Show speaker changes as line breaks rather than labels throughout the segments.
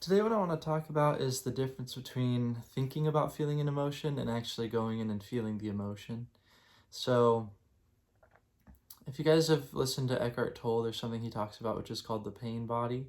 Today what I want to talk about is the difference between thinking about feeling an emotion and actually going in and feeling the emotion. So, if you guys have listened to Eckhart Tolle, there's something he talks about which is called the pain body.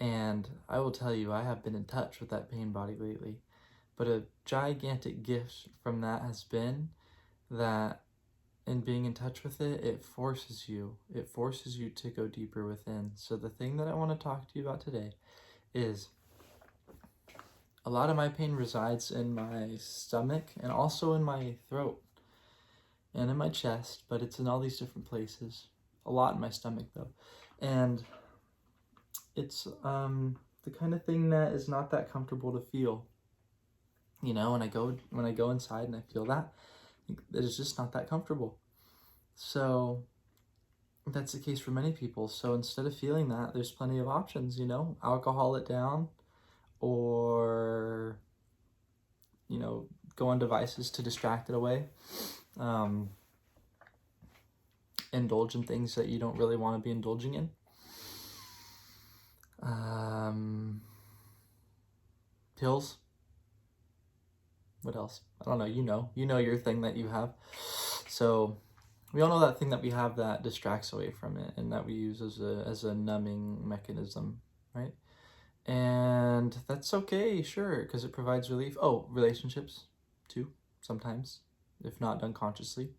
And I will tell you, I have been in touch with that pain body lately. But a gigantic gift from that has been that in being in touch with it, it forces you. It forces you to go deeper within. So the thing that I want to talk to you about today is a lot of my pain resides in my stomach and also in my throat and in my chest, but it's in all these different places. A lot in my stomach though. And it's the kind of thing that is not that comfortable to feel. You know, when I go inside and I feel that, it's just not that comfortable. So that's the case for many people. So instead of feeling that, there's plenty of options, you know, alcohol it down or go on devices to distract it away. Um, Indulge in things that you don't really want to be indulging in. Pills. What else? I don't know. You know your thing that you have. So we all know that thing that we have that distracts away from it and that we use as a numbing mechanism, right? And that's okay, sure, because it provides relief. Oh, relationships, too, sometimes, if not done consciously.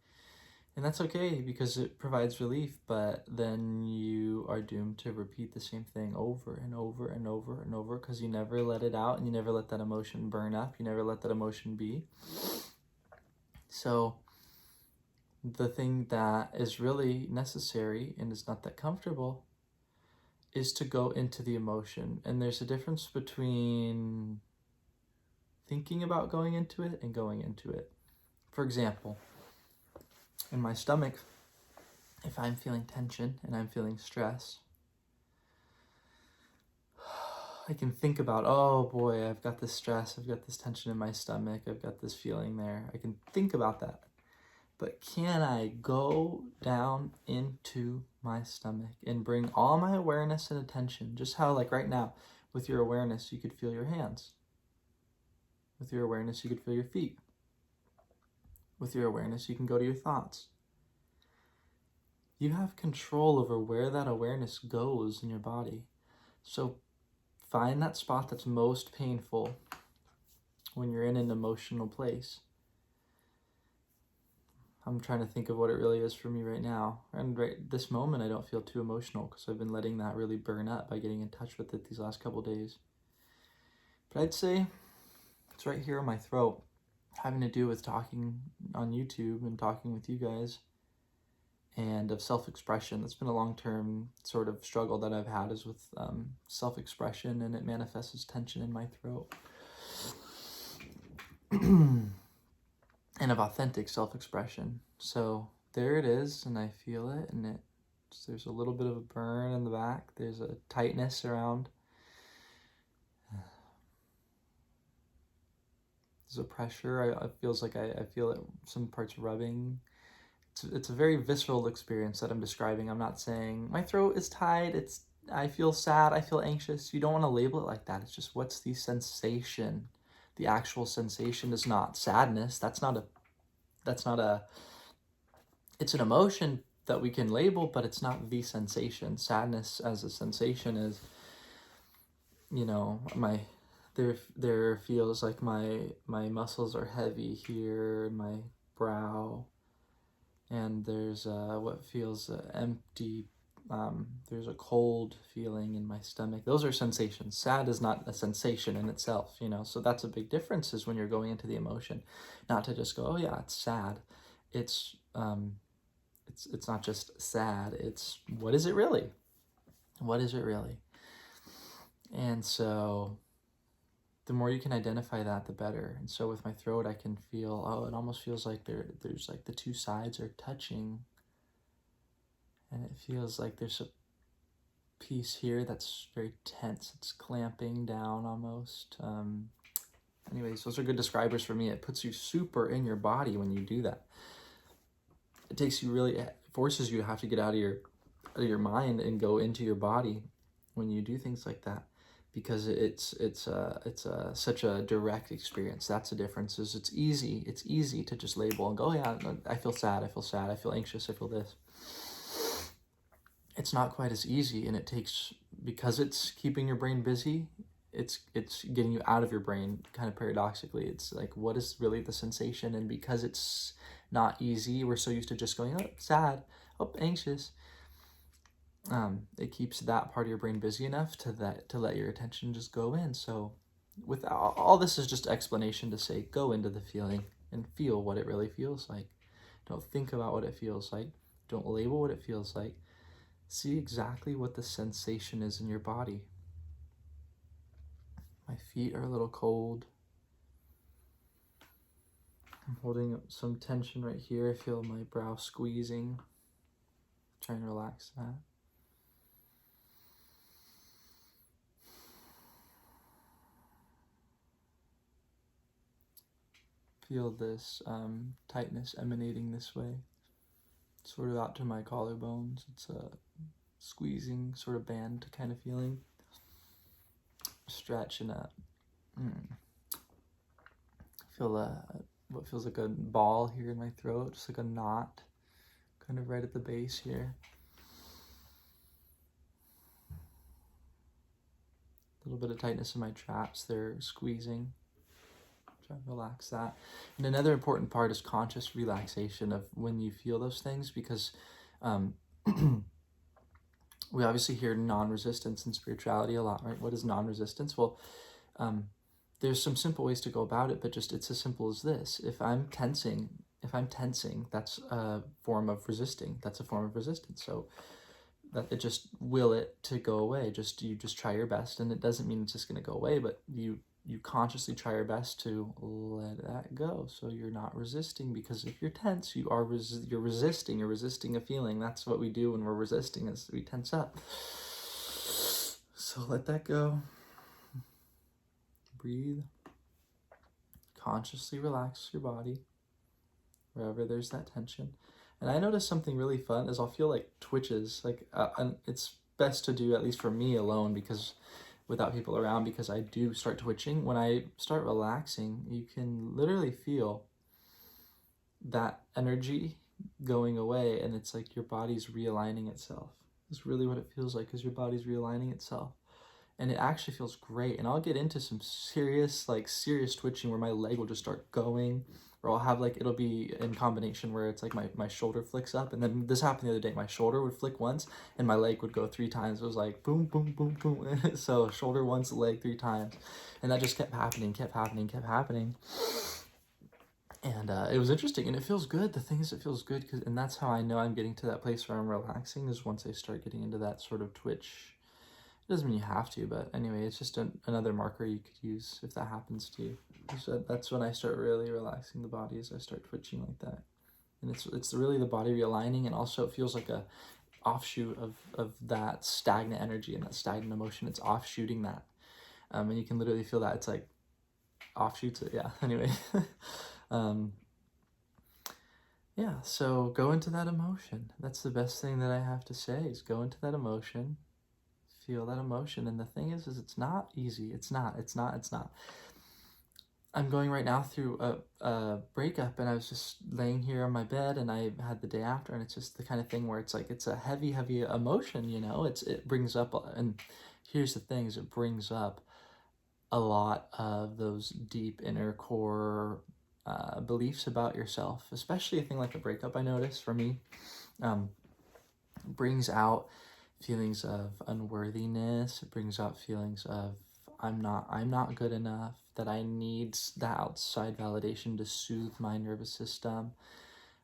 And that's okay because it provides relief, but then you are doomed to repeat the same thing over and over and over and over because you never let it out and you never let that emotion burn up. You never let that emotion be. So the thing that is really necessary and is not that comfortable is to go into the emotion. And there's a difference between thinking about going into it and going into it. For example, in my stomach, if I'm feeling tension and I'm feeling stress, I can think about, oh boy, I've got this stress, I've got this tension in my stomach, I've got this feeling there. I can think about that. But can I go down into my stomach and bring all my awareness and attention, just how like right now, with your awareness, you could feel your hands. With your awareness, you could feel your feet. With your awareness, you can go to your thoughts. You have control over where that awareness goes in your body. So find that spot that's most painful when you're in an emotional place. I'm trying to think of what it really is for me right now. And right this moment, I don't feel too emotional because I've been letting that really burn up by getting in touch with it these last couple days. But I'd say it's right here in my throat, having to do with talking on YouTube and talking with you guys and of self-expression. That's been a long-term sort of struggle that I've had is with self-expression, and it manifests as tension in my throat. And of authentic self-expression. So there it is, and I feel it, and there's a little bit of a burn in the back. There's a tightness around. There's a pressure. It feels like I feel it, some parts rubbing. It's a very visceral experience that I'm describing. I'm not saying my throat is tight. I feel sad. I feel anxious. You don't want to label it like that. It's just what's the sensation. The actual sensation is not sadness. That's not a, it's an emotion that we can label, but it's not the sensation. Sadness as a sensation is, there feels like my muscles are heavy here in my brow, and there's what feels empty. There's a cold feeling in my stomach. Those are sensations. Sad is not a sensation in itself, so that's a big difference is when you're going into the emotion, not to just go, oh yeah, it's sad. It's not just sad. It's what is it really? What is it really? And so the more you can identify that, the better. And so with my throat, I can feel, oh, it almost feels like there's like the two sides are touching. And it feels like there's a piece here that's very tense. It's clamping down almost. Anyways, those are good describers for me. It puts you super in your body when you do that. It forces you to have to get out of your mind and go into your body when you do things like that. because it's such a direct experience. That's the difference. Is it's easy to just label and go, oh, yeah, I feel sad, I feel anxious, I feel this. It's not quite as easy, and it takes, because it's keeping your brain busy, it's getting you out of your brain, kind of paradoxically. It's like, what is really the sensation? And because it's not easy, we're so used to just going, oh, sad, oh, anxious. It keeps that part of your brain busy enough to let your attention just go in. So with all this is just explanation to say, go into the feeling and feel what it really feels like. Don't think about what it feels like. Don't label what it feels like. See exactly what the sensation is in your body. My feet are a little cold. I'm holding up some tension right here. I feel my brow squeezing. Trying to relax that. Feel this tightness emanating this way, sort of out to my collarbones. It's a squeezing sort of band kind of feeling. Stretch and feel what feels like a ball here in my throat, just like a knot, kind of right at the base here. A little bit of tightness in my traps. They're squeezing. Try to relax that. And another important part is conscious relaxation of when you feel those things, because we obviously hear non-resistance in spirituality a lot, right? What is non-resistance? Well, there's some simple ways to go about it, but just it's as simple as this. If I'm tensing, that's a form of resisting. That's a form of resistance. So that it just will it to go away. You just try your best, and it doesn't mean it's just going to go away, but you consciously try your best to let that go. So you're not resisting, because if you're tense, you're resisting a feeling. That's what we do when we're resisting, is we tense up. So let that go. Breathe. Consciously relax your body wherever there's that tension. And I noticed something really fun is I'll feel like twitches, like and it's best to do, at least for me, alone, because without people around, because I do start twitching. When I start relaxing, you can literally feel that energy going away, and it's like your body's realigning itself. It's really what it feels like, is your body's realigning itself. And it actually feels great. And I'll get into some serious twitching where my leg will just start going, or I'll have it'll be in combination where it's like my shoulder flicks up. And then this happened the other day. My shoulder would flick once and my leg would go 3 times. It was like boom, boom, boom, boom. So shoulder once, leg 3 times. And that just kept happening. And it was interesting, and it feels good. The thing is, it feels good, and that's how I know I'm getting to that place where I'm relaxing, is once I start getting into that sort of twitch. It doesn't mean you have to, but anyway, it's just another marker you could use if that happens to you. So that's when I start really relaxing the body, as I start twitching like that. And it's really the body realigning, and also it feels like a offshoot of that stagnant energy and that stagnant emotion. It's offshooting that. And you can literally feel that. It's like offshoots it, yeah. Anyway. Yeah, so go into that emotion. That's the best thing that I have to say, is go into that emotion. Feel that emotion. And the thing is it's not easy. It's not. I'm going right now through a breakup, and I was just laying here on my bed, and I had the day after, and it's just the kind of thing where it's like, it's a heavy emotion, it brings up, and here's the thing, is it brings up a lot of those deep inner core beliefs about yourself, especially a thing like a breakup. I noticed for me, brings out feelings of unworthiness. It brings out feelings of I'm not good enough, that I need that outside validation to soothe my nervous system.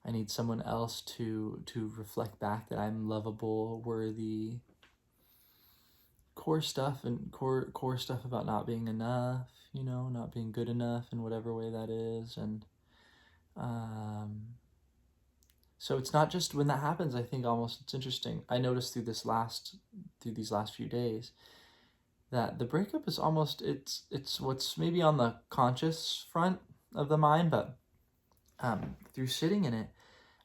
I need someone else to reflect back that I'm lovable, worthy. Core stuff about not being enough, not being good enough in whatever way that is. And so it's not just when that happens. I think almost it's interesting. I noticed through these last few days that the breakup is almost, it's what's maybe on the conscious front of the mind, but through sitting in it,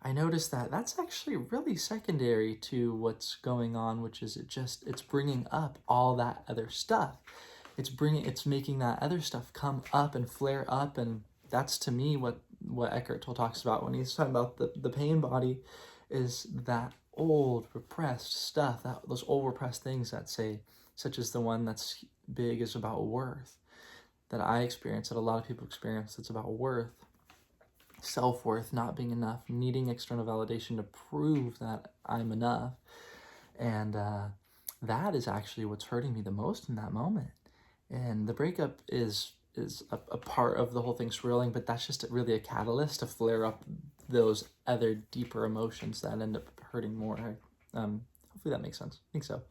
I noticed that that's actually really secondary to what's going on, which is it's bringing up all that other stuff. it's making that other stuff come up and flare up. And that's, to me, what Eckhart Tolle talks about when he's talking about the pain body, is that old repressed stuff, those old repressed things that say, such as the one that's big, is about worth, that I experience, that a lot of people experience. It's about worth, self-worth, not being enough, needing external validation to prove that I'm enough. And that is actually what's hurting me the most in that moment. And the breakup is a part of the whole thing swirling, but that's just really a catalyst to flare up those other deeper emotions that end up hurting more. Hopefully that makes sense. I think so.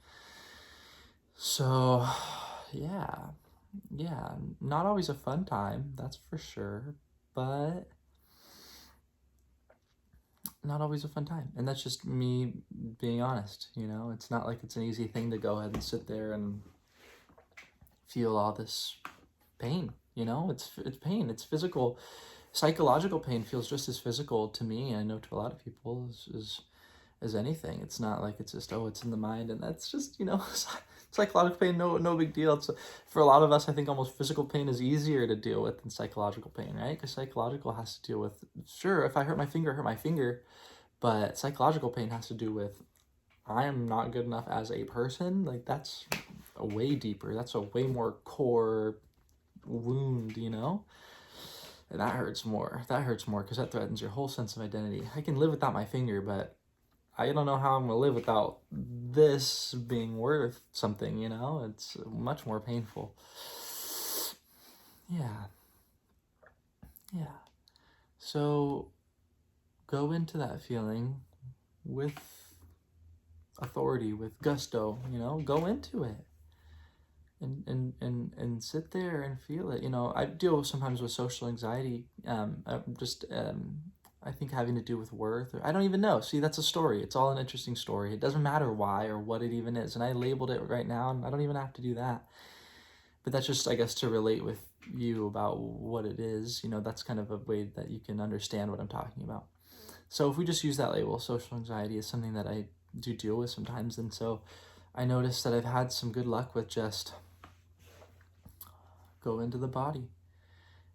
So, yeah, not always a fun time, that's for sure, but not always a fun time. And that's just me being honest, you know? It's not like it's an easy thing to go ahead and sit there and feel all this pain, you know? It's pain, it's physical. Psychological pain feels just as physical to me, I know to a lot of people, as anything. It's not like it's just, oh, it's in the mind, and that's just, you know, psychological pain, no big deal. It's, for a lot of us, I think almost physical pain is easier to deal with than psychological pain, right? Because psychological has to deal with, sure, if I hurt my finger, but psychological pain has to do with, I am not good enough as a person. Like, that's a way deeper, that's a way more core wound, you know? And that hurts more because that threatens your whole sense of identity. I can live without my finger, but I don't know how I'm gonna live without this being worth something, you know? It's much more painful. Yeah. So go into that feeling with authority, with gusto, you know? Go into it. And sit there and feel it. You know, I deal sometimes with social anxiety, I think having to do with worth, or I don't even know. See, that's a story. It's all an interesting story. It doesn't matter why or what it even is. And I labeled it right now, and I don't even have to do that. But that's just, I guess, to relate with you about what it is. You know, that's kind of a way that you can understand what I'm talking about. So if we just use that label, social anxiety is something that I do deal with sometimes. And so I noticed that I've had some good luck with just go into the body.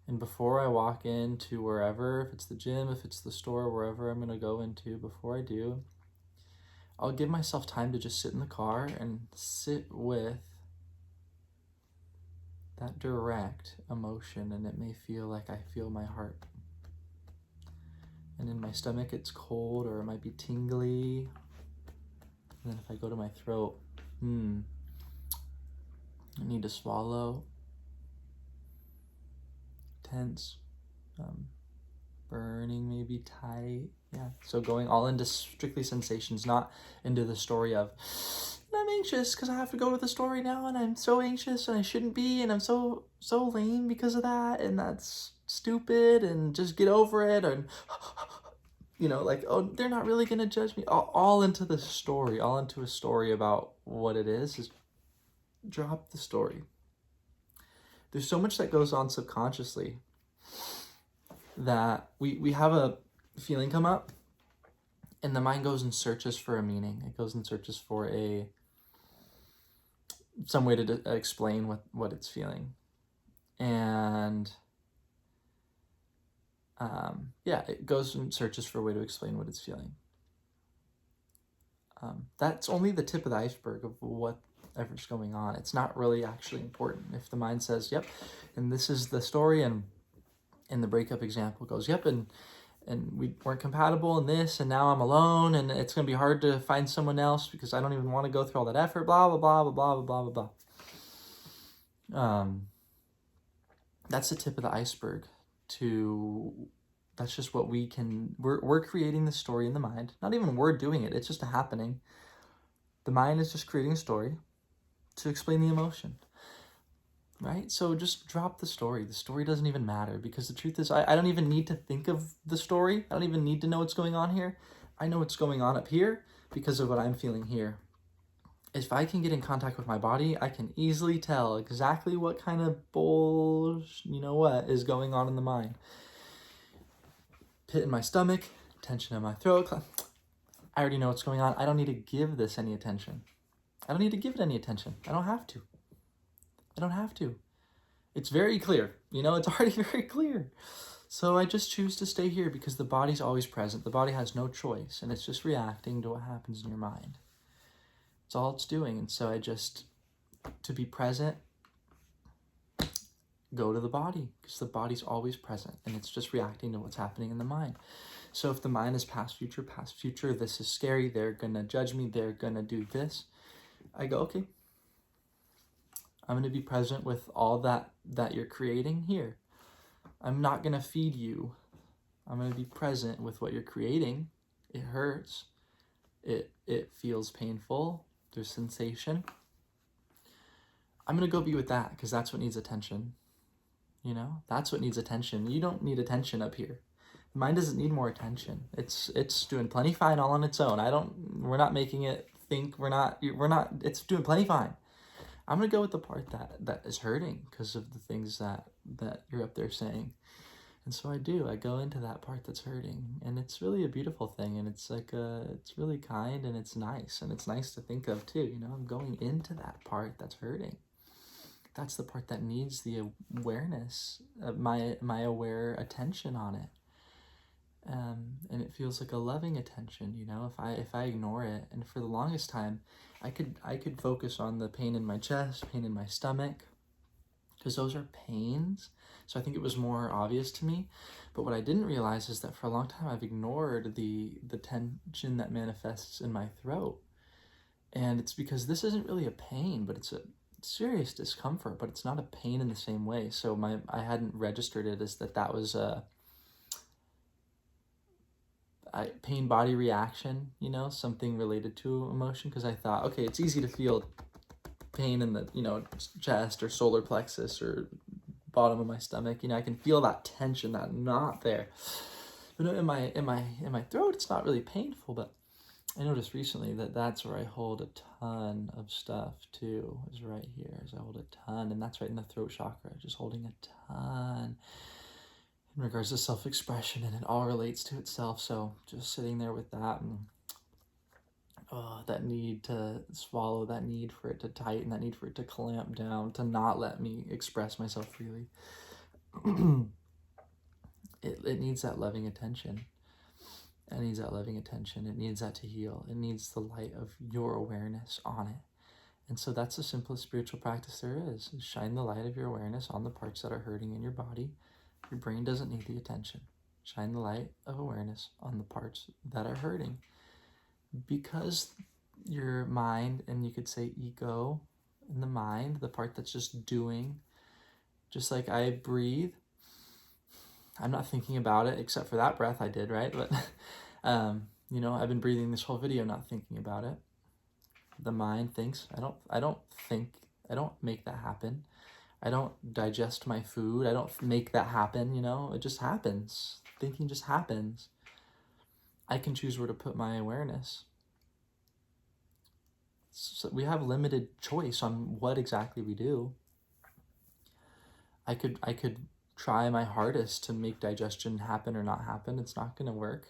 And before I walk into wherever, if it's the gym, if it's the store, wherever I'm going to go into, before I do, I'll give myself time to just sit in the car and sit with that direct emotion. And it may feel like I feel my heart. And in my stomach, it's cold, or it might be tingly. And then if I go to my throat, I need to swallow. Tense, burning, maybe tight. Yeah, so going all into strictly sensations, not into the story of, I'm anxious because I have to go to the story now, and I'm so anxious and I shouldn't be, and I'm so lame because of that, and that's stupid, and just get over it. And you know, like, oh, they're not really gonna judge me. All into the story, all into a story about what it is drop the story. There's so much that goes on subconsciously that we have a feeling come up, and the mind goes and searches for a meaning. It goes and searches for some way to explain what it's feeling. And it goes and searches for a way to explain what it's feeling. That's only the tip of the iceberg of whatever's going on. It's not really actually important. If the mind says, yep, and this is the story, and in the breakup example goes, yep, and we weren't compatible in this, and now I'm alone, and it's going to be hard to find someone else because I don't even want to go through all that effort, blah, blah, blah, blah, blah, blah, blah, blah. That's the tip of the iceberg. That's just what we're creating the story in the mind. Not even we're doing it, it's just happening. The mind is just creating a story to explain the emotion, right? So just drop the story. The story doesn't even matter, because the truth is I don't even need to think of the story. I don't even need to know what's going on here. I know what's going on up here because of what I'm feeling here. If I can get in contact with my body, I can easily tell exactly what kind of what is going on in the mind. Pit in my stomach, tension in my throat. I already know what's going on. I don't need to give this any attention. I don't need to give it any attention. I don't have to. I don't have to. It's very clear, you know, it's already very clear. So I just choose to stay here because the body's always present. The body has no choice, and it's just reacting to what happens in your mind. It's all it's doing. And so I just, to be present, go to the body, because the body's always present, and it's just reacting to what's happening in the mind. So if the mind is past, future, this is scary, they're gonna judge me, they're gonna do this, I go, okay, I'm gonna be present with all that you're creating here. I'm not gonna feed you. I'm gonna be present with what you're creating. It hurts. It feels painful. There's sensation. I'm gonna go be with that, because that's what needs attention. You know, that's what needs attention. You don't need attention up here. The mind doesn't need more attention. It's doing plenty fine all on its own. We're not making it think, it's doing plenty fine. I'm gonna go with the part that is hurting because of the things that you're up there saying. And so I go into that part that's hurting, and it's really a beautiful thing, and it's like it's really kind, and it's nice to think of too, you know. I'm going into that part that's hurting. That's the part that needs the awareness, my aware attention on it. And it feels like a loving attention, you know. If I ignore it, and for the longest time, I could focus on the pain in my chest, pain in my stomach, because those are pains. So I think it was more obvious to me. But what I didn't realize is that for a long time I've ignored the tension that manifests in my throat. And it's because this isn't really a pain, but it's a serious discomfort, but it's not a pain in the same way. So I hadn't registered it as that was a pain body reaction, you know, something related to emotion, because I thought, okay, it's easy to feel pain in the, you know, chest or solar plexus or bottom of my stomach, you know. I can feel that tension, that knot there. But in my throat, it's not really painful. But I noticed recently that that's where I hold a ton of stuff too, is right here. As I hold a ton, and that's right in the throat chakra, just holding a ton in regards to self-expression, and it all relates to itself. So just sitting there with that, and that need to swallow, that need for it to tighten, that need for it to clamp down, to not let me express myself freely. It needs that loving attention. It needs that loving attention. It needs that to heal. It needs the light of your awareness on it. And so that's the simplest spiritual practice there is shine the light of your awareness on the parts that are hurting in your body. Your brain doesn't need the attention. Shine the light of awareness on the parts that are hurting. Because your mind, and you could say ego in the mind, the part that's just doing, just like I breathe, I'm not thinking about it, except for that breath I did, right? But, you know, I've been breathing this whole video not thinking about it. The mind thinks. I don't think. I don't make that happen. I don't digest my food. I don't make that happen, you know? It just happens. Thinking just happens. I can choose where to put my awareness. So we have limited choice on what exactly we do. I could try my hardest to make digestion happen or not happen. It's not going to work,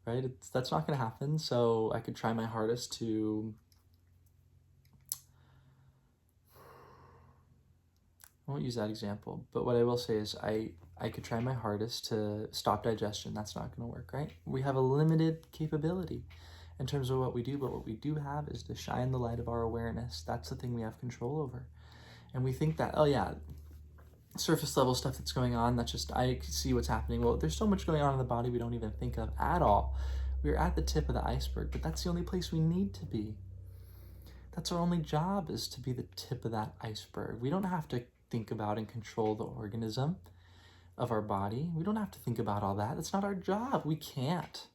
right? That's not going to happen. So I could try my hardest to, I won't use that example, but what I will say is I could try my hardest to stop digestion. That's not going to work, right? We have a limited capability in terms of what we do, but what we do have is to shine the light of our awareness. That's the thing we have control over. And we think that, oh yeah, surface level stuff that's going on, that's just, I see what's happening. Well, there's so much going on in the body we don't even think of at all. We're at the tip of the iceberg, but that's the only place we need to be. That's our only job, is to be the tip of that iceberg. We don't have to think about and control the organism of our body. We don't have to think about all that. That's not our job. We can't.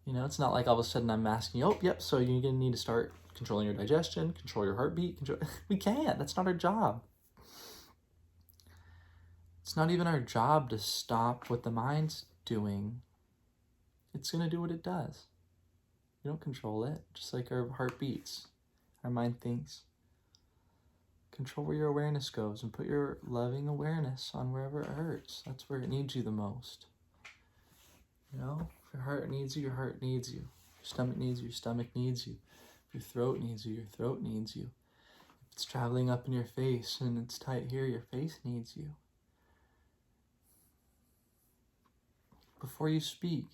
You know, it's not like all of a sudden I'm asking you, oh, yep, so you're going to need to start controlling your digestion, control your heartbeat. We can't. That's not our job. It's not even our job to stop what the mind's doing. It's going to do what it does. We don't control it, just like our heart beats. Our mind thinks. Control where your awareness goes and put your loving awareness on wherever it hurts. That's where it needs you the most. You know, if your heart needs you, your heart needs you. If your stomach needs you, your stomach needs you. If your throat needs you, your throat needs you. It's traveling up in your face and it's tight here. Your face needs you. Before you speak,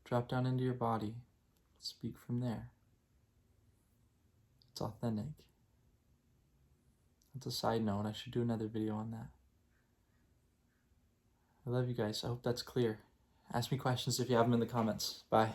drop down into your body. Speak from there. It's authentic. That's a side note. I should do another video on that. I love you guys. I hope that's clear. Ask me questions if you have them in the comments. Bye.